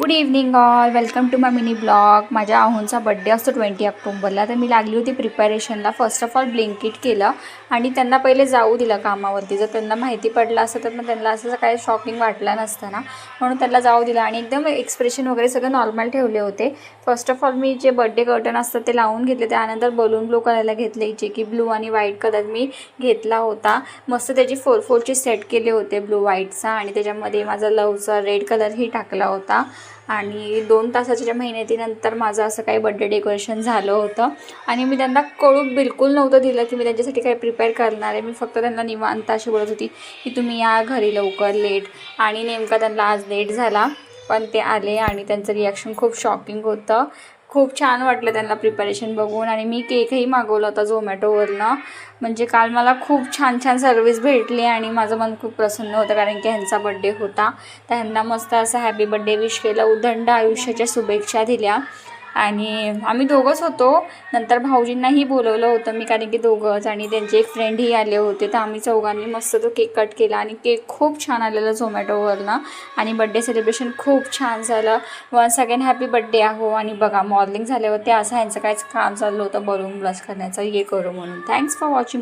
Good evening all, welcome to my mini blog. माझ्या आहोंचा birthday असतो 20 ऑक्टोबरला. तर मी लागली होती प्रिपरेशनला. फर्स्ट ऑफ ऑल ब्लिंकिट केलं आणि त्यांना पहिले जाऊ दिलं कामावरती. जर त्यांना माहिती पडलं असतं तर मग त्यांना असं काही शॉकिंग वाटलं नसतं ना, म्हणून त्यांना जाऊ दिलं आणि एकदम एक्सप्रेशन वगैरे सगळं नॉर्मल ठेवले होते. फर्स्ट ऑफ ऑल मी जे बड्डे कर्टन असतात ते लावून घेतले. त्यानंतर बलून ब्लू कलरला घेतले, जे की ब्लू आणि व्हाईट कलर मी घेतला होता. मस्त त्याची 4-4चे सेट केले होते ब्लू व्हाईटचा आणि त्याच्यामध्ये माझा लवचा रेड कलरही टाकला होता. आणि 2 तासाच्या मेहनतीनंतर माझं असं काही बड्डे डेकोरेशन झालं होतं. आणि मी त्यांना कळू बिलकुल नव्हतं दिलं की मी त्यांच्यासाठी काही प्रिपेअर करणार आहे. मी फक्त त्यांना निवांत अशी बोलत होती की तुम्ही या घरी लवकर लेट. आणि नेमका त्यांना आज लेट झाला, पण ते आले आणि त्यांचं रिॲक्शन खूप शॉकिंग होतं. खूप छान वाटलं त्यांना प्रिपरेशन बघून. आणि मी केकही मागवला होता झोमॅटोवरनं. म्हणजे काल मला खूप छान छान सर्विस भेटली आणि माझं मन खूप प्रसन्न होतं, कारण की ह्यांचा बड्डे होता. त्यांना मस्त असं हॅपी बड्डे विश केलं, उदंड आयुष्याच्या शुभेच्छा दिल्या. आणि आम्ही दोघंच होतो. नंतर भाऊजींनाही बोलवलं होतं मी, कारण की दोघंच आणि त्यांचे एक फ्रेंडही आले होते. तर आम्ही चौघांनी मस्त तो केक कट केला आणि केक खूप छान आलेलं झोमॅटोवरनं. आणि बड्डे सेलिब्रेशन खूप छान झालं. वन्स अगेन हॅपी बड्डे आहो. आणि बघा, मॉर्निंग झाल्यावरती असं ह्यांचं काहीच काम चाललं होतं बलून ब्लास्ट करण्याचं, हे करू म्हणून. Thanks for watching.